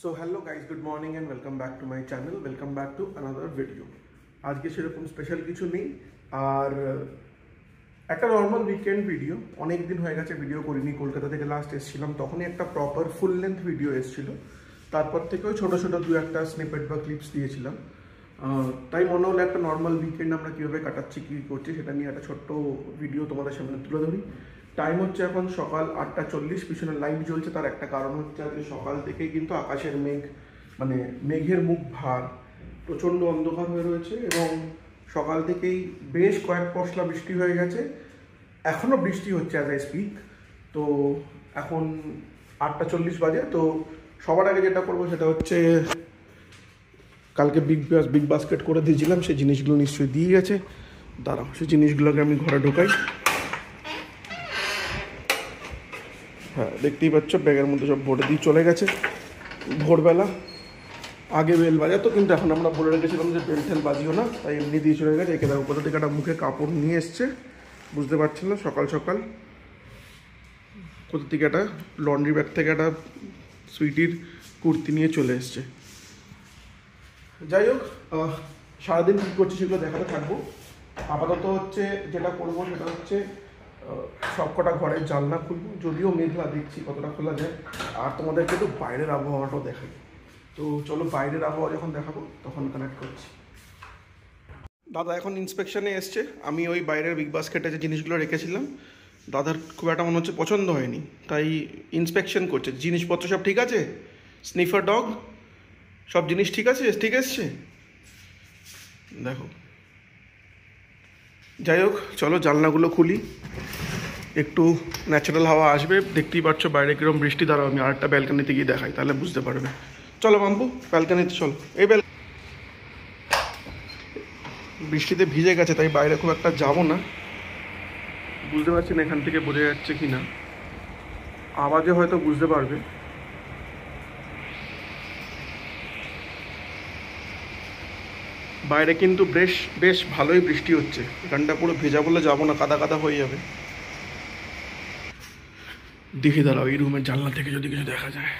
So hello guys, good morning and welcome back to my channel, welcome back to another video. আজকে সেরকম special কিছু নেই, আর একটা normal weekend video. অনেক দিন হয়ে গেছে ভিডিও করিনি। কলকাতা থেকে লাস্ট এসেছিলাম, তখনই একটা প্রপার ফুল লেন্থ ভিডিও এসেছিল। তারপর থেকেও ছোটো ছোটো দু একটা স্নিপেট বা ক্লিপস দিয়েছিলাম। তাই মনে হলো একটা নর্মাল উইকেন্ড আমরা কীভাবে কাটাচ্ছি, কী করছি সেটা নিয়ে একটা ছোট্ট ভিডিও তোমাদের সামনে তুলে ধরি। টাইম হচ্ছে এখন সকাল 8:40, পিছনে লাইট জ্বলছে। তার একটা কারণ হচ্ছে আজকে সকাল থেকেই কিন্তু আকাশের মেঘের মুখ ভার, প্রচণ্ড অন্ধকার হয়ে রয়েছে এবং সকাল থেকেই বেশ কয়েক পশলা বৃষ্টি হয়ে গেছে। এখনও বৃষ্টি হচ্ছে অ্যাজ আই স্পিক। তো এখন 8:40 বাজে। তো সবার আগে যেটা করবো সেটা হচ্ছে, কালকে বিগ বাস্কেট করে দিয়েছিলাম, সেই জিনিসগুলো নিশ্চয়ই দিয়ে গেছে। দাঁড়াও, সেই জিনিসগুলোকে আমি ঘরে ঢোকাই। হ্যাঁ, দেখতেই পাচ্ছ ব্যাগের মধ্যে সব ভরে দিয়ে চলে গেছে। ভোরবেলা আগে বেল বাজাতো, কিন্তু এখন আমরা বলে রেখেছিলাম যে বেল ঠেল বাজিও না, তাই এমনি দিয়ে চলে গেছে। একে দেখো কোথা থেকে একটা মুখে কাপড় নিয়ে এসছে, বুঝতে পারছি না। সকাল সকাল কোথা থেকে একটা লন্ড্রি ব্যাগ থেকে একটা সুইটির কুর্তি নিয়ে চলে এসছে। যাই হোক, সারাদিন কী করছি সেগুলো দেখাতে থাকবো। আপাতত হচ্ছে যেটা করবো সেটা হচ্ছে সবকটা ঘরের জানলা খুলবো, যদিও মেঘলা, দেখছি কতটা খোলা যায়। আর তোমাদেরকে একটু বাইরের আবহাওয়াটাও দেখাই। তো চলো, বাইরের আবহাওয়া যখন দেখাবো তখন কানেক্ট করছি। দাদা এখন ইন্সপেকশনে এসছে। আমি ওই বাইরের বিগ বাস্কেটে যে জিনিসগুলো রেখেছিলাম, দাদার খুব একটা মনে হচ্ছে পছন্দ হয়নি, তাই ইন্সপেকশন করছে। জিনিসপত্র সব ঠিক আছে, স্নিফার ডগ সব জিনিস ঠিক আছে, ঠিক এসছে দেখো। যাই হোক, চলো জানলাগুলো খুলি, একটু ন্যাচারাল হাওয়া আসবে। দেখতেই পাচ্ছ বাইরে কীরকম বৃষ্টি। দাঁড়াও আমি আরেকটা ব্যালকানিতে গিয়ে দেখাই, তাহলে বুঝতে পারবে। চলো মাম্পু, ব্যালকানিতে চলো। এই বৃষ্টিতে ভিজে গেছে, তাই বাইরে খুব একটা যাবো না। বুঝতে পারছি না এখান থেকে বোঝা যাচ্ছে কি না, আওয়াজে হয়তো বুঝতে পারবে। বাইরে কিন্তু বেশ ভালোই বৃষ্টি হচ্ছে। এখানটা পুরো ভেজা বলে যাবো না, কাদা কাদা হয়ে যাবে। দেখে দাঁড়াও এই রুমের জানলা থেকে যদি কিছু দেখা যায়।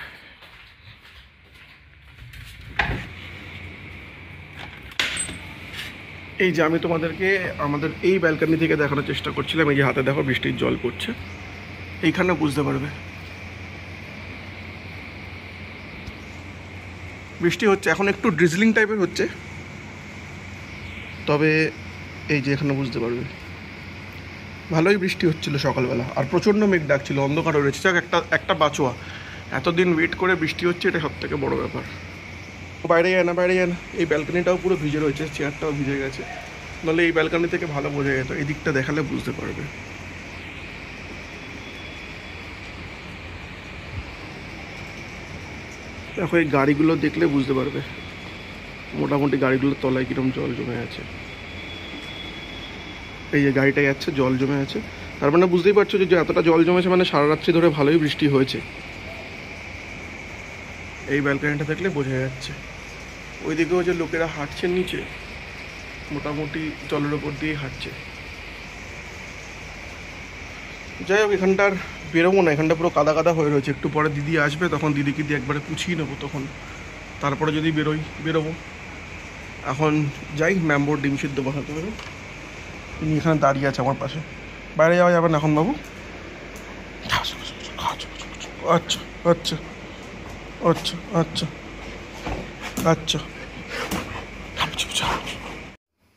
এই যে আমি তোমাদেরকে আমাদের এই ব্যালকনি থেকে দেখানোর চেষ্টা করছিলাম। এই যে হাতে দেখো বৃষ্টির জল পড়ছে, এইখানে বুঝতে পারবে বৃষ্টি হচ্ছে। এখন একটু ড্রিজলিং টাইপের হচ্ছে, তবে এই যে এখানে বুঝতে পারবে ভালোই বৃষ্টি হচ্ছিল সকালবেলা। আর প্রচণ্ড মেঘ ডাকছিল, অন্ধকার হয়ে রয়েছে। যাক, একটা বাঁচোয়া। এতদিন ওয়েট করে বৃষ্টি হচ্ছে, এটা সবথেকে বড় ব্যাপার। বাইরে যায় না। এই ব্যালকনিটাও পুরো ভিজে রয়েছে, চেয়ারটাও ভিজে গেছে। নাহলে এই ব্যালকনি থেকে ভালো বোঝা যেত, এই দিকটা দেখালে বুঝতে পারবে। দেখো এই গাড়িগুলো দেখলে বুঝতে পারবে মোটামুটি গাড়িগুলোর তলায় কিরকম জল জমে আছে। এই যে গাড়িটা যাচ্ছে, জল জমে আছে। তার মানে বুঝতেই পারছো যে এতটা জল জমেছে মানে সারা রাত্রি ধরে ভালোই বৃষ্টি হয়েছে। এই ব্যালকনিটা দেখলে বোঝা যাচ্ছে। ওইদিকেও যে লোকেরা হাঁটছেন নিচে, মোটামুটি জলের ওপর দিয়েই হাঁটছে। যাই হোক, এখানটার বেরোবো না, এখানটা পুরো কাদা কাদা হয়ে রয়েছে। একটু পরে দিদি আসবে, তখন দিদিকে দিয়ে একবারে পুছিয়ে নেবো, তখন তারপরে যদি বেরোবো। এখন যাই, ম্যাম্বোর ডিম সিদ্ধ বসাতে হবে। তিনি এখানে দাঁড়িয়ে আছে আমার পাশে। বাইরে যাওয়া যাবে না এখন বাবু। আচ্ছা আচ্ছা আচ্ছা আচ্ছা আচ্ছা।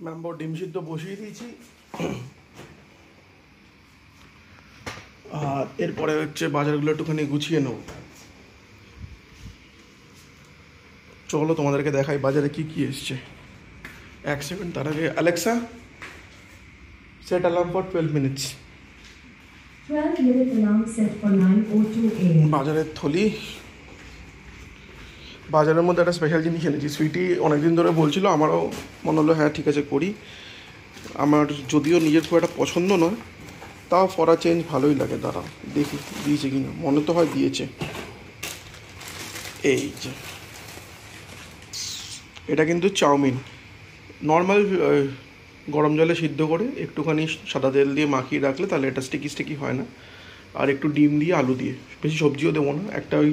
ম্যাম্বোর ডিম সিদ্ধ বসিয়ে দিয়েছি। আর এরপরে হচ্ছে বাজারগুলো একটুখানি গুছিয়ে নেব। চলো তোমাদেরকে দেখাই বাজারে কি কি এসছে। এক সেকেন্ড, তার আগে Alexa set alarm for 12 minutes. 12-minute alarm set for 9:02 AM. বাজারের থলি। বাজারের মধ্যে একটা স্পেশাল জিনিস এনেছি। সুইটি অনেকদিন ধরে বলছিল, আমারও মনে হলো হ্যাঁ ঠিক আছে করি। আমার যদিও নিজের খুব একটা পছন্দ নয়, তাও ফরা চেঞ্জ ভালোই লাগে। দাঁড়াও দেখি দিয়েছে কিনা, মনে তো হয় দিয়েছে। এই যে এটা কিন্তু চাউমিন, নর্মাল গরম জলে সিদ্ধ করে একটুখানি সাদা তেল দিয়ে মাখিয়ে রাখলে তাহলে এটা স্টিকি হয় না। আর একটু ডিম দিয়ে আলু দিয়ে, বেশি সবজিও দেবো না। একটা ওই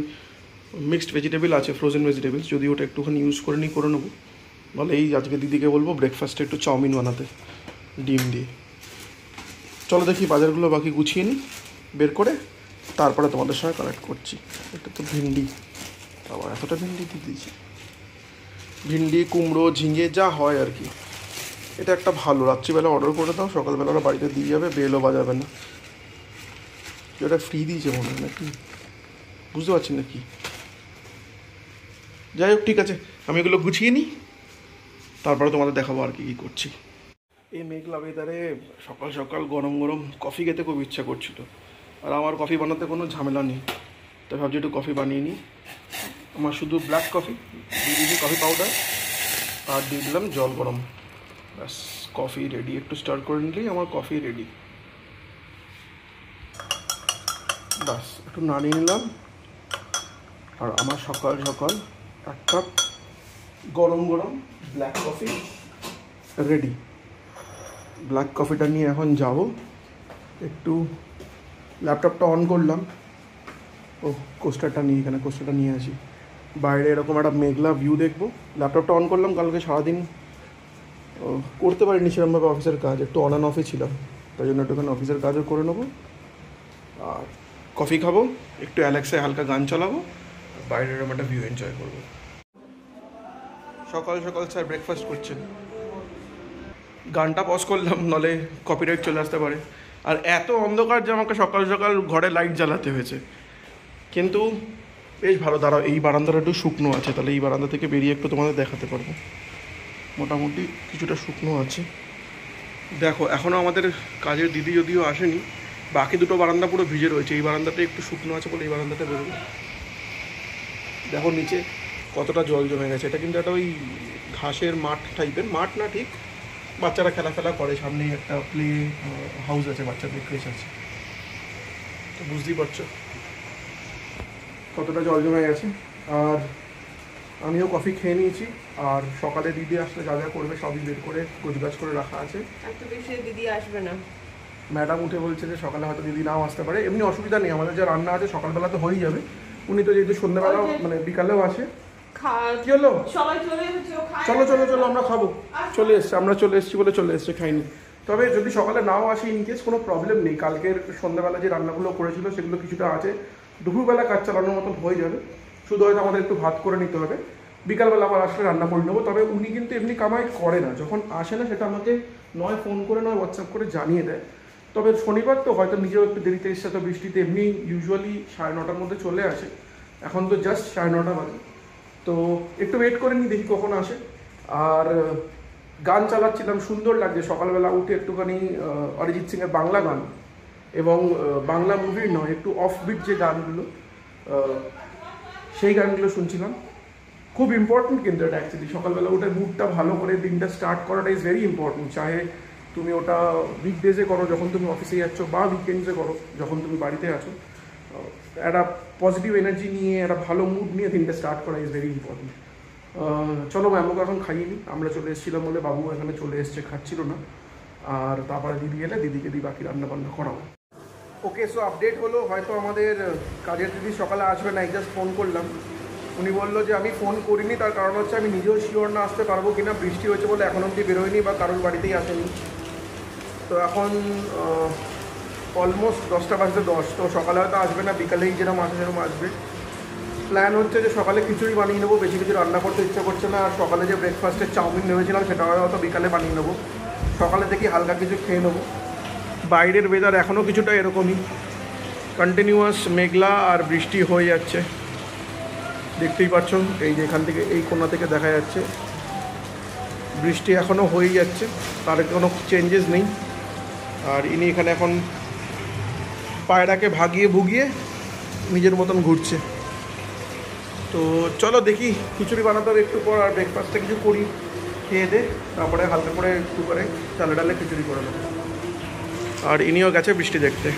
মিক্সড ভেজিটেবল আছে, ফ্রোজেন ভেজিটেবলস, যদি ওটা একটুখানি ইউজ করে নিই করে নেবো। বলে এই আজকে দিদিকে বলবো ব্রেকফাস্টে একটু চাউমিন বানাতে ডিম দিয়ে। চলো দেখি বাজারগুলো বাকি গুছিয়ে নিই, বের করে তারপরে তোমাদের সঙ্গে কানেক্ট করছি। এটা তো ভিন্ডি, আবার এতটা ভিন্ডি দিয়ে দিয়েছি। ভিন্ডি, কুমড়ো, ঝিঙে যা হয় আর কি। এটা একটা ভালো, রাত্রিবেলা অর্ডার করে দাও, সকালবেলা ওরা বাড়িতে দিয়ে যাবে, বেলও বাজাবে না। এটা ফ্রি দিয়েছে মনে হয় নাকি, বুঝতে পারছি না কি। যাই হোক, ঠিক আছে, আমি এগুলো গুছিয়ে নিই, তারপরে তোমাদের দেখাবো আর কি কী করছি। এই মেঘলা ওয়েদারে সকাল সকাল গরম গরম কফি খেতে খুব ইচ্ছা করছিল, আর আমার কফি বানাতে কোনো ঝামেলা নেই, তাই ভাবছি একটু কফি বানিয়ে নিই। আমার শুধু ব্ল্যাক কফি দিয়ে দিয়েছি, কফি পাউডার, আর দিয়ে দিলাম জল গরম, ব্যাস কফি রেডি। একটু স্টার্ট করে নিলেই আমার কফি রেডি। ব্যাস একটু নাড়িয়ে নিলাম, আর আমার সকাল সকাল এক কাপ গরম গরম ব্ল্যাক কফি রেডি। ব্ল্যাক কফিটা নিয়ে এখন যাব, একটু ল্যাপটপটা অন করলাম, ও কোস্টারটা নিয়ে, এখানে কোস্টারটা নিয়ে আসি। বাইরে এরকম একটা মেঘলা ভিউ দেখবো। ল্যাপটপটা অন করলাম, কালকে সারাদিন করতে পারিনি সেরকমভাবে অফিসের কাজ, একটু অন অ্যান্ড অফে ছিলাম, তাই জন্য একটুখানি অফিসের কাজও করে নেবো। আর কফি খাবো, একটু অ্যালেক্সায় হালকা গান চালাবো, বাইরের এরকম একটা ভিউ এনজয় করবো। সকাল সকাল স্যার ব্রেকফাস্ট করছেন, গানটা পজ করলাম, নলে কপিরাইট চলে আসতে পারে। আর এত অন্ধকার যে আমাকে সকাল সকাল ঘরে লাইট জ্বালাতে হয়েছে, কিন্তু বেশ ভালো। দাঁড়াও, এই বারান্দাটা একটু শুকনো আছে, তাহলে এই বারান্দা থেকে বেরিয়ে একটু তোমাদের দেখাতে পারবো। মোটামুটি কিছুটা শুকনো আছে। দেখো, এখনও আমাদের কাজের দিদি যদিও আসেনি, বাকি দুটো বারান্দা পুরো ভিজে রয়েছে, এই বারান্দাটা একটু শুকনো আছে বলে এই বারান্দাটা বেরোবে। দেখো নিচে কতটা জল জমে গেছে। এটা কিন্তু একটা ওই ঘাসের মাঠ টাইপের, মাঠ না ঠিক, বাচ্চারা খেলাফেলা করে, সামনেই একটা প্লে হাউস আছে, বাচ্চাদের ক্রেচ আছে, তো বুঝতেই পারছো কতটা জল জমে গেছে। আর আমিও কফি খেয়ে নিয়েছি, আর সকালে দিদি আসলে যা যা করবে সবই বের করে গোছগাছ করে রাখা আছে। এত বেশি দিদি আসবে না, ম্যাডাম উঠে বলছে যে সকালে হয়তো দিদি নাও আসতে পারে, এমনি অসুবিধা নেই, আমাদের যা রান্না আছে সকালবেলা তো হয়েই যাবে। উনি তো যেহেতু সন্ধ্যাবেলাও মানে বিকালেও আসে। কি হলো? সবাই চলে এসেছে, চলো চলো চলো, আমরা খাবো। চলে এসছে, আমরা চলে এসেছি বলে চলে এসছে, খাইনি। তবে যদি সকালে নাও আসে ইনকেস, কোনো প্রবলেম নেই, কালকের সন্ধ্যাবেলা যে রান্নাগুলো করেছিল সেগুলো কিছুটা আছে, দুপুরবেলা কাজ চালানোর মতন হয়ে যাবে। শুধু হয়তো আমাদের একটু ভাত করে নিতে হবে, বিকালবেলা আবার আসলে রান্না করে নেবো। তবে উনি কিন্তু এমনি কামাই করে না, যখন আসে না সেটা আমাকে নয় ফোন করে নয় হোয়াটসঅ্যাপ করে জানিয়ে দেয়। তবে শনিবার তো হয়তো নিজেও একটু দেরিতে এসছে, তো বৃষ্টিতে এমনি ইউজুয়ালি 9:30 মধ্যে চলে আসে, এখন তো জাস্ট 9:30 বাজে, তো একটু ওয়েট করে নিই দেখি কখন আসে। আর গান চালাচ্ছিলাম, সুন্দর লাগছে সকালবেলা উঠে একটুখানি অরিজিৎ সিংয়ের বাংলা গান, এবং বাংলা মুভির নয়, একটু অফবিট যে গানগুলো, সেই গানগুলো শুনছিলাম। খুব ইম্পর্টেন্ট কিন্তু এটা অ্যাকচুয়ালি, সকালবেলা উঠে মুডটা ভালো করে দিনটা স্টার্ট করাটা ইজ ভেরি ইম্পর্টেন্ট। চাহে তুমি ওটা উইকডেজে করো যখন তুমি অফিসে যাচ্ছ, বা উইকেন্ডসে করো যখন তুমি বাড়িতে আছো, একটা পজিটিভ এনার্জি নিয়ে, একটা ভালো মুড নিয়ে দিনটা স্টার্ট করা ইজ ভেরি ইম্পর্টেন্ট। চলো ম্যামকে এখন খাইয়ে নিই, আমরা চলে এসেছিলাম বলে বাবু এখানে চলে এসছে, খাচ্ছিল না। আর তারপরে দিদি এলে দিদিকে দিয়ে বাকি রান্না বান্না করাবো। ওকে, সো আপডেট হলো, হয়তো আমাদের কাজের দিদি সকালে আসবে না, জাস্ট ফোন করলাম, উনি বললো যে আমি ফোন করিনি, তার কারণ হচ্ছে আমি নিজেও শিওর না আসতে পারবো কিনা, বৃষ্টি হয়েছে বলে এখন অবধি বেরোয়নি বা কারোর বাড়িতেই আসেনি। তো এখন অলমোস্ট 10টা বাজতে 10, তো সকালে হয়তো আসবে না, বিকালেই যেরকম আসে সেরকম আসবে। প্ল্যান হচ্ছে যে সকালে খিচুড়ি বানিয়ে নেবো, বেশি কিছু রান্না করতে ইচ্ছা করছে না। আর সকালে যে ব্রেকফাস্টে চাউমিন নেমেছিলাম সেটা হয়তো বিকালে বানিয়ে নেবো, সকালে দেখি হালকা কিছু খেয়ে নেবো। বাইরের ওয়েদার এখনও কিছুটা এরকমই, কন্টিনিউয়াস মেঘলা আর বৃষ্টি হয়ে যাচ্ছে, দেখতেই পাচ্ছ, এই যে এখান থেকে এই কোণা থেকে দেখা যাচ্ছে বৃষ্টি এখনও হয়েই যাচ্ছে, তার কোনো চেঞ্জেস নেই। আর ইনি এখানে এখন পায়রাকে ভাগিয়ে ভুগিয়ে নিজের মতন ঘুরছে। তো চলো দেখি, খিচুড়ি বানাতে হবে একটু পর, আর ব্রেকফাস্টটা কিছু করি, খেয়ে দে, তারপরে হালকা করে একটু করে চালে ডালে খিচুড়ি করে নেবো। আর ইনিও গেছে বৃষ্টি দেখতে।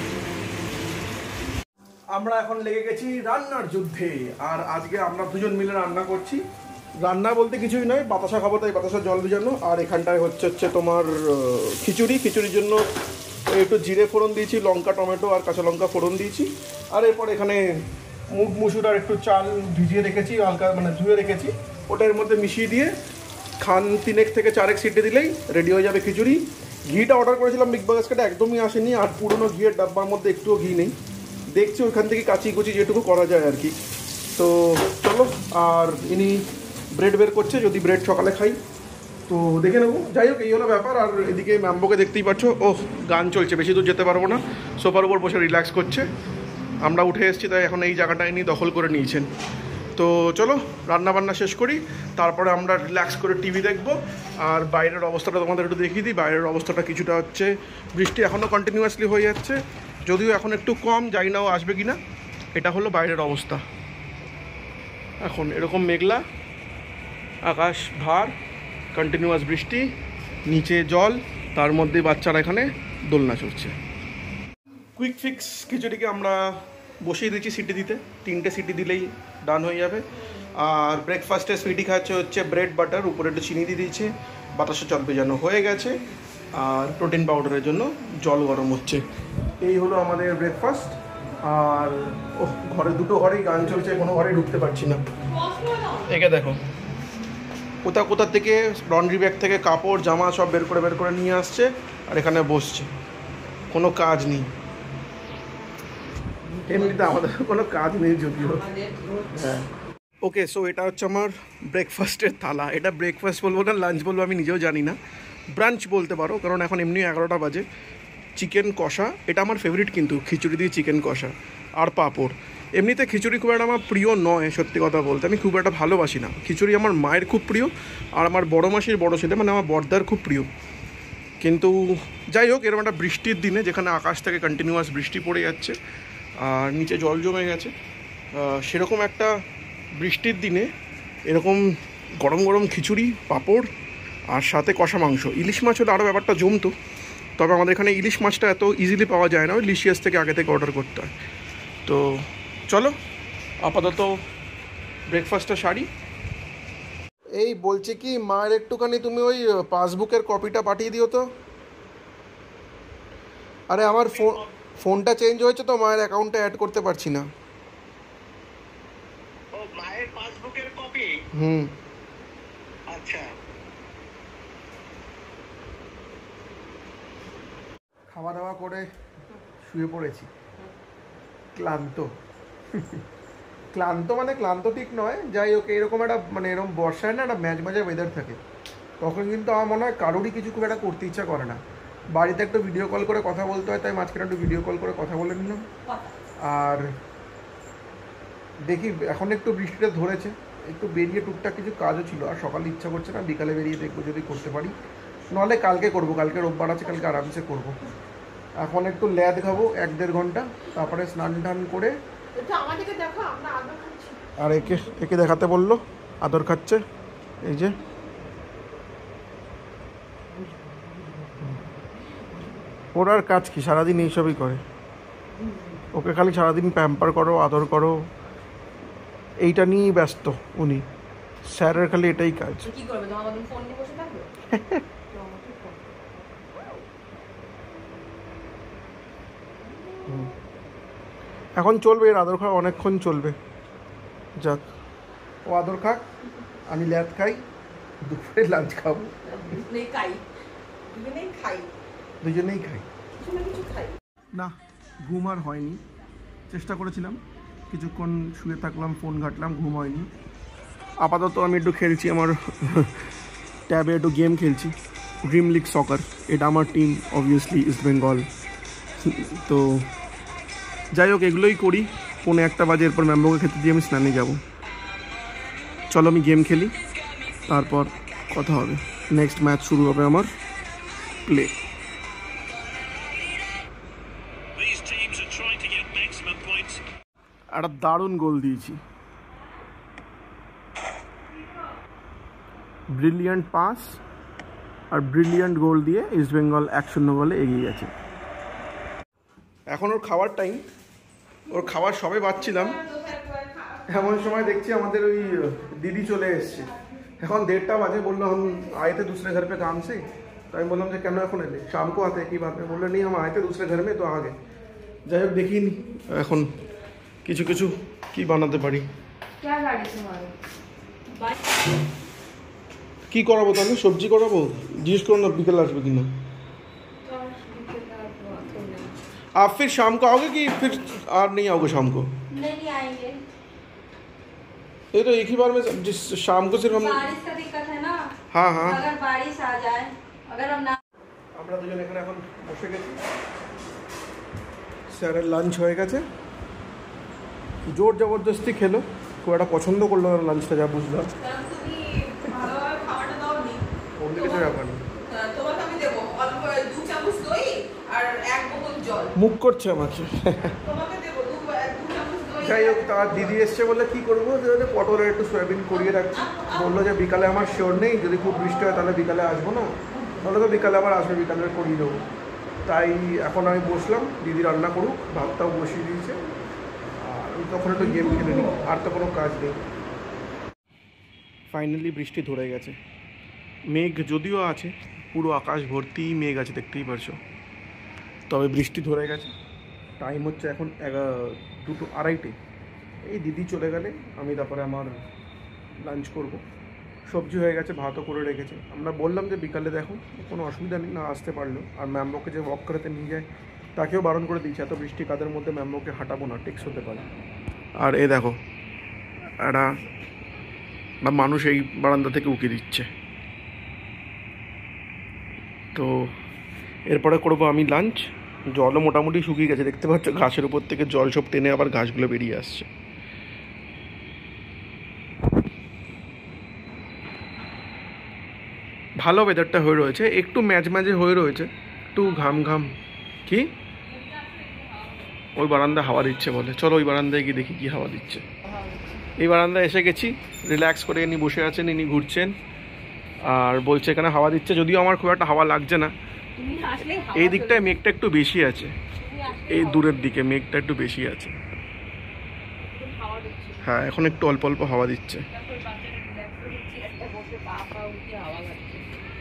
আমরা এখন লেগে গেছি রান্নার যুদ্ধে, আর আজকে আমরা দুজন মিলে রান্না করছি। রান্না বলতে কিছুই নয়, বাতাসা খাবো, তাই বাতাসা জল ভিজানো। আর এখানটায় হচ্ছে তোমার খিচুড়ির জন্য একটু জিরে ফোড়ন দিয়েছি, লঙ্কা টমেটো আর কাঁচা লঙ্কা ফোড়ন দিয়েছি। আর এরপর এখানে মুগ মুসুর আর একটু চাল ভিজিয়ে রেখেছি, হালকা মানে ধুয়ে রেখেছি, ওটা এর মধ্যে মিশিয়ে দিয়ে খান 3 থেকে 4 সিটি দিলেই রেডি হয়ে যাবে খিচুড়ি। ঘিটা অর্ডার করেছিলাম বিগ বাস্কেটে, একদমই আসেনি, আর পুরনো ঘিয়ের ডাব্বার মধ্যে একটুও ঘি নেই। দেখছি ওইখান থেকে কাচি কুচি যেটুকু করা যায় আর কি। তো চলো, আর ইনি ব্রেড বের করছে, যদি ব্রেড সকালে খাই তো দেখে নেবো। যাই হোক, এই হলো ব্যাপার। আর এদিকে ম্যাম্বোকে দেখতেই পাচ্ছ, ও গান চলছে, বেশি দূর যেতে পারবো না, সোফার উপর বসে রিল্যাক্স করছে। আমরা উঠে এসেছি, তাই এখন এই জায়গাটা ইনি দখল করে নিয়েছেন। তো চলো রান্নাবান্না শেষ করি, তারপরে আমরা রিল্যাক্স করে টিভি দেখবো। আর বাইরের অবস্থাটা তোমাদের একটু দেখিয়ে দিই। বাইরের অবস্থাটা কিছুটা হচ্ছে, বৃষ্টি এখনও কন্টিনিউয়াসলি হয়ে যাচ্ছে, যদিও এখন একটু কম, জানি না ও আসবে কি না। এটা হলো বাইরের অবস্থা, এখন এরকম মেঘলা আকাশ, ভার, কন্টিনিউয়াস বৃষ্টি, নিচে জল, তার মধ্যে বাচ্চারা এখানে দোলনা চড়ছে। কুইক ফিক্স খিচুড়িকে আমরা বসিয়ে দিচ্ছি সিটি দিতে, 3টে সিটি দিলেই ডান হয়ে যাবে। আর ব্রেকফাস্টে সুইটি খাচ্ছে হচ্ছে ব্রেড বাটার, উপরে একটু চিনি দিয়ে দিয়েছে, বাতাসে জল ভেজানো হয়ে গেছে, আর প্রোটিন পাউডারের জন্য জল গরম হচ্ছে। এই হলো আমাদের ব্রেকফাস্ট। আর ঘরে দুটো ঘরেই গান চলছে, কোনো ঘরেই ঢুকতে পারছি না। একে দেখো, কোথা থেকে লন্ড্রি ব্যাগ থেকে কাপড় জামা সব বের করে নিয়ে আসছে, আর এখানে বসছে, কোনো কাজ নেই। এমনিতে আমাদের কোনো কাজ নেই যদিও। হ্যাঁ, ওকে, সো এটা হচ্ছে আমার ব্রেকফাস্টের থালা। এটা ব্রেকফাস্ট বলবো না লাঞ্চ বলবো আমি নিজেও জানি না, ব্রাঞ্চ বলতে পারো, কারণ এখন এমনি 11টা বাজে। চিকেন কষা, এটা আমার ফেভারিট, কিন্তু খিচুড়ি দিয়ে চিকেন কষা আর পাঁপড়। এমনিতে খিচুড়ি খুব একটা আমার প্রিয় নয়, সত্যি কথা বলতে আমি খুব একটা ভালোবাসি না খিচুড়ি। আমার মায়ের খুব প্রিয়, আর আমার বড়ো মাসির বড়ো ছেলে মানে আমার বড়দার খুব প্রিয়। কিন্তু যাই হোক, এরকম একটা বৃষ্টির দিনে যেখানে আকাশ থেকে কন্টিনিউয়াস বৃষ্টি পড়ে যাচ্ছে আর নিচে জল জমে গেছে, সেরকম একটা বৃষ্টির দিনে এরকম গরম গরম খিচুড়ি, পাঁপড় আর সাথে কষা মাংস, ইলিশ মাছ হলে আরও ব্যাপারটা জমতো। তবে আমাদের এখানে ইলিশ মাছটা এত ইজিলি পাওয়া যায় না, ওই লিশিয়াস থেকে আগে থেকে অর্ডার করতে হয়। তো চলো আপাতত ব্রেকফাস্টটা সারি। এই বলছে কি, মায়ের একটুখানি তুমি ওই পাসবুকের কপিটা পাঠিয়ে দিও তো। আরে আমার ফোনটা চেঞ্জ হয়েছে তো, মায়ের অ্যাকাউন্টে অ্যাড করতে পারছি না। ও, মায়ের পাসবুকের কপি? আচ্ছা। খাওয়া দাওয়া করে শুয়ে পড়েছি, ক্লান্ত। ক্লান্ত মানে ক্লান্ত ঠিক নয়, যাই হোক, এরকম একটা মানে এরকম বর্ষায় না একটা ম্যাজ ম্যাজা ওয়েদার থাকে, তখন কিন্তু আমার মনে হয় কারোরই কিছু খুব একটা করতে ইচ্ছা করে না। বাড়িতে একটু ভিডিও কল করে কথা বলতে হয়, তাই মাঝখানে একটু ভিডিও কল করে কথা বলে নিলাম। আর দেখি এখন একটু বৃষ্টিটা ধরেছে, একটু বেরিয়ে টুকটাক কিছু কাজও ছিল, আর সকালে ইচ্ছা করছে না, বিকালে বেরিয়ে দেখবো যদি করতে পারি, নাহলে কালকে করবো, কালকে রোববার আছে, কালকে আরামসে করবো। এখন একটু ল্যাদ খাবো 1-1.5 ঘন্টা, তারপরে স্নান টান করে। আর একে দেখাতে বললো, আদর খাচ্ছে, এই যে ওর আর কাজ কি, সারাদিন এইসবই করে। ওকে খালি সারাদিন প্যাম্পার করো, আদর করো, এইটা নিয়েই ব্যস্ত উনি। স্যারের খালি এটাই কাজ। কি করবে, তোমার মতন ফোন নিয়ে বসে থাকবে? এখন চলবে, এর আদর খাওয়া অনেকক্ষণ চলবে। যাক, ও আদর খাক, আমি ল্যাদ খাই, দুপুরে লাঞ্চ খাবো, দুজনেই খাই। না, ঘুম আর হয়নি, চেষ্টা করেছিলাম, কিছুক্ষণ শুয়ে থাকলাম, ফোন ঘাটলাম, ঘুম হয়নি। আপাতত আমি একটু খেলছি, আমার ট্যাবে একটু গেম খেলছি, ড্রিম লিগ সকার। এটা আমার টিম, অবভিয়াসলি ইস্ট বেঙ্গল। তো যাই হোক, এগুলোই করি। 1:45 বাজে, এরপর ম্যাম্বোকে খেতে দিয়ে আমি স্নানে যাব। চলো আমি গেম খেলি, তারপর কথা হবে। নেক্সট ম্যাচ শুরু হবে আমার প্লে। একটা দারুণ গোল দিয়েছি, ব্রিলিয়ান্ট পাস আর ব্রিলিয়ান্ট গোল দিয়ে ইস্ট বেঙ্গল 1-0 গোলে এগিয়ে গেছে। এখন ওর খাওয়ার টাইম, ওর খাবার সবে পাচ্ছিলাম, এমন সময় দেখছি আমাদের ওই দিদি চলে এসছে। এখন 1:30 বাজে, বললো हम आए थे दूसरे घर पे काम से, तो আমি বললাম যে কেন এখন এলে, शाम को आते हैं की बात है, বললো नहीं हम आए थे दूसरे घर में तो आ गए। যাই হোক, দেখিনি এখন কিছু কি বানাতে পারি? क्या गाड़ी तुम्हारी? কি করাবো তাহলে? সবজি করাবো? জিজ্ঞেস করো না বিকেল আসবে কিনা। आप फिर शाम को आओगे कि फिर और नहीं आओगे शाम को? नहीं आएंगे। ये तो एक ही बार में जिस शाम को सिर्फ हम बारिश का दिक्कत है ना। हाँ हाँ अगर बारिश आ जाए, अगर हम ना আমরা দুজন এখানে এখন বসে গেছি। স্যারের লাঞ্চ হয়ে গেছে, জোর জবরদস্তি খেলো, খুব একটা পছন্দ করলো না লাঞ্চটা, যা বুঝলাম। তুমি ভালোভাবে খাবারটা দাওনি। অন্য কিছু ব্যাপার না, তোমাকে আমি দেবো অল্প 2 চামচ দই আর 1 বোতল জল। মুখ করছে আমাকে। তোমাকে দেবো 2 চামচ দই। যাই হোক, তার দিদি এসছে বলে কি করবো, যে পটলের একটু সয়াবিন করিয়ে রাখছি। বললো যে বিকালে আমার শিওর নেই, যদি খুব বৃষ্টি হয় তাহলে বিকালে আসবো না, তাহলে তো বিকালে আবার আসবে, বিকালে করিয়ে দেবো। তাই এখন আমি বসলাম, দিদি রান্না করুক, ভাতটাও বসিয়ে দিয়েছে, আর আমি তখন একটু গেম খেলে নিই, আর তো কোনো কাজ নেই। ফাইনালি বৃষ্টি ধরে গেছে, মেঘ যদিও আছে, পুরো আকাশ ভর্তি মেঘ আছে, দেখতেই পারছো, তবে বৃষ্টি ধরে গেছে। টাইম হচ্ছে এখন 2:30। এই দিদি চলে গেলে আমি তারপরে আমার লাঞ্চ করব। সবজি হয়ে গেছে, ভাতও করে রেখেছে। আমরা বললাম যে বিকালে দেখো, কোনো অসুবিধা নেই, না আসতে পারলো। আর ম্যামকে যে ওয়াক করাতে নিয়ে যায় তাকেও বারণ করে দিয়েছে, এত বৃষ্টি কাদের মধ্যে ম্যামকে হাঁটাবো না, টেক্স হতে পারে। আর এ দেখো একটা মানুষ এই বারান্দা থেকে উঁকি দিচ্ছে। তো এরপরে করবো আমি লাঞ্চ। জলও মোটামুটি শুকিয়ে গেছে, দেখতে পাচ্ছ ঘাসের উপর থেকে জল সব টেনে আবার ঘাসগুলো বেরিয়ে আসছে। ভালো ওয়েদারটা হয়ে রয়েছে, একটু ম্যাজে হয়ে রয়েছে, একটু ঘাম ঘাম। কি ওই বারান্দা হাওয়া দিচ্ছে বলে, চলো ওই বারান্দায় গিয়ে দেখি কি হাওয়া দিচ্ছে। এই বারান্দায় এসে গেছি, রিল্যাক্স করে ইনি বসে আছেন, ইনি ঘুরছেন আর বলছে এখানে হাওয়া দিচ্ছে, যদিও আমার খুব একটা হাওয়া লাগছে না। এই দিকটায় মেঘটা একটু বেশি আছে, এই দূরের দিকে মেঘটা একটু বেশি আছে। হ্যাঁ, এখন একটু অল্প অল্প হাওয়া দিচ্ছে।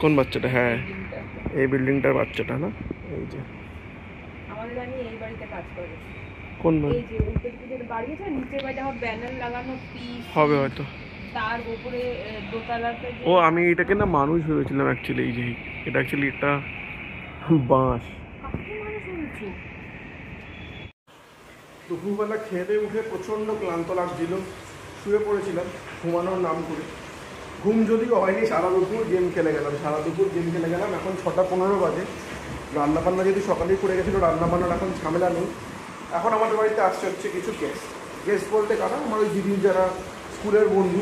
কোন বাচ্চাটা? হ্যাঁ, এই বিল্ডিংটার বাচ্চাটা না, এই যে আমাদের আমি এই বাড়িতে কাজ করি। কোন বাড়ি? এই যে উপরে যে বাড়ি আছে, নিচের বাড়িতে আমার ব্যানার লাগানো পিস হবে হয়তো, তার উপরে দোতলাতে। ও আমি এটাকে না মানুষ ভেবেছিলাম অ্যাকচুয়ালি। এই যে এটা অ্যাকচুয়ালি একটা বাঁশ। দুপুরবেলা খেয়ে দিয়ে উঠে প্রচণ্ড ক্লান্ত লাগছিল, শুয়ে পড়েছিলাম ঘুমানোর নাম করে। ঘুম যদিও হয়নি, সারা দুপুর গেম খেলে গেলাম, এখন 6:15 বাজে। রান্নাবান্না যদি সকালেই করে গেছিলো, রান্নাবান্নার এখন ঝামেলা নেই। এখন আমাদের বাড়িতে আসছে হচ্ছে কিছু গেস্ট বলতে কারা, আমার ওই দিদির যারা স্কুলের বন্ধু,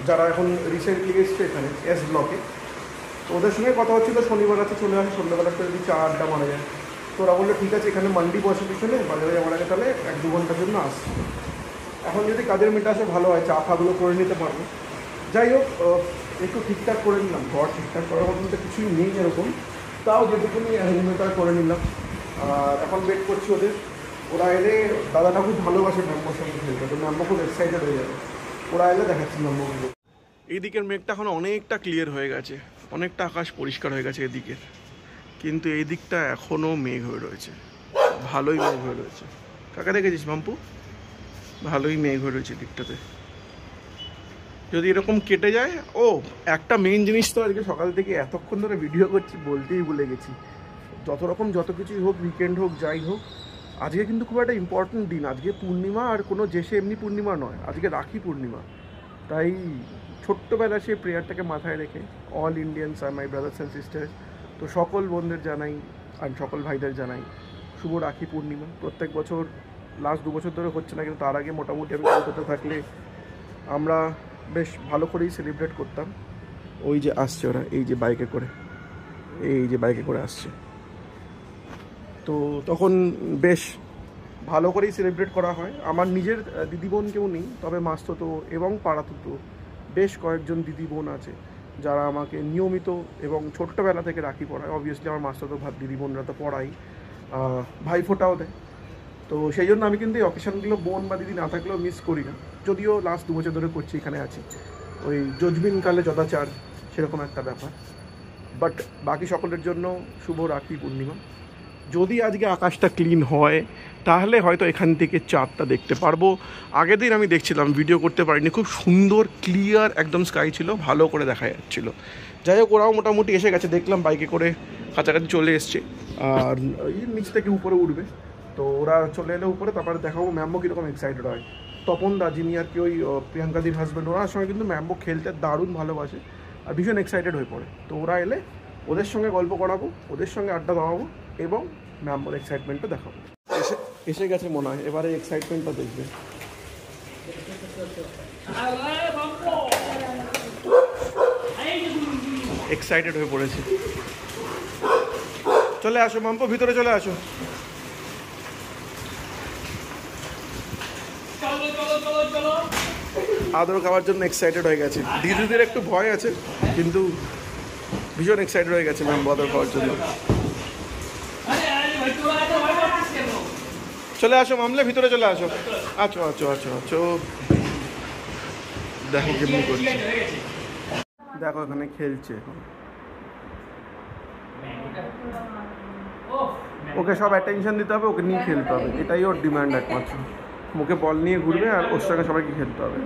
যারা এখন রিসেন্টলি এসছে এখানে এস ব্লকে। তো ওদের সঙ্গে কথা হচ্ছিলো, শনিবার আছে চলে আসে, সন্ধ্যাবেলা যদি চা আড্ডা মারা যায়। তো ওরা বললো ঠিক আছে, এখানে মান্ডি বসে পিছনে বাজারে যাওয়ার আগে তাহলে 1-2 ঘন্টার জন্য আসছে। এখন যদি কাজের মেয়েটা আসে ভালো হয়, চা ফাগুলো করে নিতে পারবো। যাই হোক, একটু ঠিকঠাক করে নিলাম, ঘর ঠিকঠাক করার মতন তো কিছুই নেই এরকম, তাও যেটুকুনি অ্যারেঞ্জমেন্টটা করে নিলাম। আর এখন ওয়েট করছি ওদের, ওরা এলে, দাদাটা খুব ভালোবাসে ম্যাম্বোর সঙ্গে খেলতে, তো ম্যাম্বো খুব এক্সাইটেড হয়ে যাবে। ওরা এলে দেখাচ্ছি ম্যাম্বোগুলো। এই দিকের মেঘটা এখন অনেকটা ক্লিয়ার হয়ে গেছে, অনেকটা আকাশ পরিষ্কার হয়ে গেছে এদিকের, কিন্তু এই দিকটা এখনও মেঘ হয়ে রয়েছে, ভালোই মেঘ হয়ে রয়েছে। কাকা দেখেছিস মাম্পু? ভালোই মেঘ হয়ে রয়েছে দিকটাতে। যদি এরকম কেটে যায়, ও একটা মেইন জিনিস তো আজকে সকাল থেকে এতক্ষণ ধরে ভিডিও করছি বলতেই ভুলে গেছি। যত কিছুই হোক, উইকেন্ড হোক, যাই হোক, আজকে কিন্তু খুব একটা ইম্পর্টেন্ট দিন। আজকে পূর্ণিমা, আর কোনো যে এমনি পূর্ণিমা নয়, আজকে রাখি পূর্ণিমা। তাই ছোট্টবেলা সেই প্রেয়ারটাকে মাথায় রেখে, অল ইন্ডিয়ানস আর মাই ব্রাদার্স অ্যান্ড সিস্টার্স, তো সকল বোনদের জানাই আর সকল ভাইদের জানাই শুভ রাখি পূর্ণিমা। প্রত্যেক বছর, লাস্ট 2 বছর ধরে হচ্ছে না, কিন্তু তার আগে মোটামুটি আমি কলকাতা থাকলে আমরা বেশ ভালো করেই সেলিব্রেট করতাম। ওই যে আসছে ওরা, এই যে বাইকে করে আসছে, তো তখন বেশ ভালো করেই সেলিব্রেট করা হয়। আমার নিজের দিদি বোন কেউ নেই, তবে মাস্তুতো এবং পাড়াতুতো বেশ কয়েকজন দিদি বোন আছে যারা আমাকে নিয়মিত এবং ছোট্টবেলা থেকে রাখি পড়ায়। অবভিয়াসলি আমার মাস্তুতো দিদি বোনরা তো পড়াই, ভাইফোঁটাও দেয়। তো সেই জন্য আমি কিন্তু এই অকেশনগুলো বোন বা দিদি না থাকলেও মিস করি না, যদিও লাস্ট 2 বছর ধরে করছি, এখানে আছি। ওই যজবিন কালে যদাচার, সেরকম একটা ব্যাপার। বাট বাকি সকলের জন্য শুভ রাখি পূর্ণিমা। যদি আজকে আকাশটা ক্লিন হয়, তাহলে হয়তো এখান থেকে চাঁদটা দেখতে পারবো। আগের দিন আমি দেখছিলাম, ভিডিও করতে পারিনি, খুব সুন্দর ক্লিয়ার একদম স্কাই ছিল, ভালো করে দেখা যাচ্ছিলো। যাই হোক, ওরাও মোটামুটি এসে গেছে, দেখলাম বাইকে করে কাছাকাছি চলে এসছে, আর এই নিচ থেকে উপরে উঠবে। তো ওরা চলে এলে উপরে, তারপরে দেখাবো ম্যাম্বো কীরকম এক্সাইটেড হয়। তপন দা, যিনি আর কি ওই প্রিয়াঙ্কাদির হাজব্যান্ড, ওনার সঙ্গে কিন্তু ম্যাম্বো খেলতে দারুণ ভালোবাসে আর ভীষণ এক্সাইটেড হয়ে পড়ে। তো ওরা এলে ওদের সঙ্গে গল্প করাবো, ওদের সঙ্গে আড্ডা দেওয়াবো এবং ম্যাম্বোর এক্সাইটমেন্টটা দেখাবো। এসে গেছে মনে হয়, এবারে এক্সাইটমেন্টটা দেখবে। এক্সাইটেড হয়ে পড়েছে। চলে আসো মাম্পো, ভিতরে চলে আসো। আদর খাওয়ার জন্য এক্সাইটেড হয়ে গেছে। দিদিদের একটু ভয় আছে, কিন্তু ভীষণ এক্সাইটেড হয়ে গেছে ম্যাম্বো আদর খাওয়ার জন্য। চলে আসো মামলে, ভিতরে চলে আসো। আচ্ছা আচ্ছা আচ্ছা আচ্ছা। দেখো কেমনি করছে, দেখো এখানে খেলছে এখন। ওকে সব অ্যাটেনশন দিতে হবে, ওকে নিয়ে খেলতে হবে, এটাই ওর ডিমান্ড একমাত্র। মুখে বল নিয়ে ঘুরবে আর ওর সঙ্গে সবাইকে খেলতে হবে।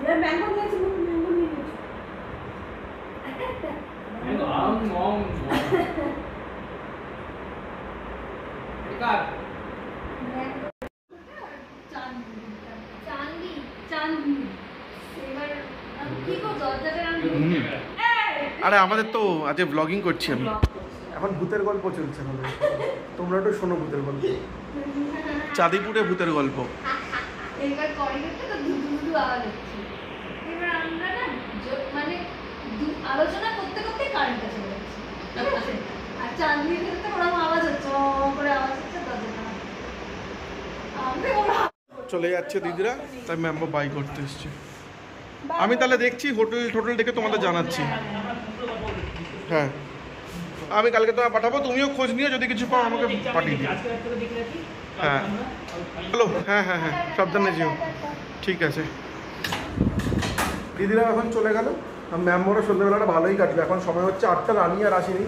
আরে আমাদের তো আজকে ব্লগিং করছি আমি, এখন ভূতের গল্প চলছে আমাদের। তোমরা একটু শোনো ভূতের গল্প, চাঁদিপুরে ভূতের গল্প। এবার করিডোরটা তো দুদু আওয়াজ হচ্ছে। এবার আমরা না মানে আলোচনা করতে করতে কারেন্টটা চলে যাচ্ছে, ঠিক আছে? আর চাঁদনির ক্ষেত্রে ওরকম আওয়াজ হচ্ছে, করে আওয়াজ হচ্ছে, দরজাটা চলে যাচ্ছে দিদিরা, তাই ম্যাম্বো বাই করতে এসছে। আমি তাহলে দেখছি হোটেল দেখে তোমাদের জানাচ্ছি। হ্যাঁ, আমি কালকে তোমায় পাঠাবো, তুমিও খোঁজ নিয়ে যদি কিছু পাও আমাকে পাঠিয়ে দিও। হ্যাঁ হ্যালো, হ্যাঁ হ্যাঁ হ্যাঁ, সাবধানে যেও। ঠিক আছে, দিদিরা এখন চলে গেল। ম্যাম্বোরা সন্ধ্যেবেলাটা ভালোই কাটলো। এখন সময় হচ্ছে 8টা, রানি আর আসেনি।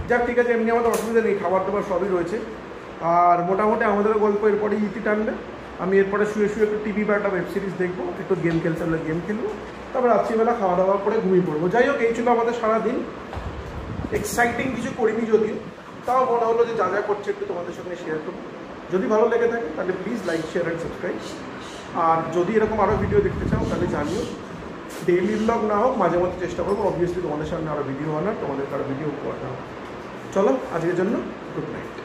যাক ঠিক আছে, এমনি আমাদের অসুবিধা নেই, খাবার দাবার সবই রয়েছে। আর মোটামুটি আমাদের গল্প এরপরে ইতি টানবে। আমি এরপরে শুয়ে শুয়ে একটু টিভি বা একটা ওয়েব সিরিজ দেখবো, একটু গেম খেলতে হলে গেম খেলবো, তারপর রাত্রিবেলা খাওয়া দাওয়া করে ঘুমিয়ে পড়বো। যাই হোক, এই ছিল আমাদের সারাদিন। এক্সাইটিং কিছু করিনি যদিও, তাও মনে হলো যে যা যা করছে একটু তোমাদের সঙ্গে শেয়ার করবো। যদি ভালো লেগে থাকে তাহলে please like, share and subscribe. আর যদি এরকম আরও ভিডিও দেখতে চাও তাহলে জানিও। ডেইলি ব্লগ না হোক, মাঝে মাঝে চেষ্টা করবো অবভিয়াসলি তোমাদের সামনে আরও ভিডিও আনার, তোমাদের আরও ভিডিও উপহার দেওয়া। চলো, আজকের জন্য গুড নাইট।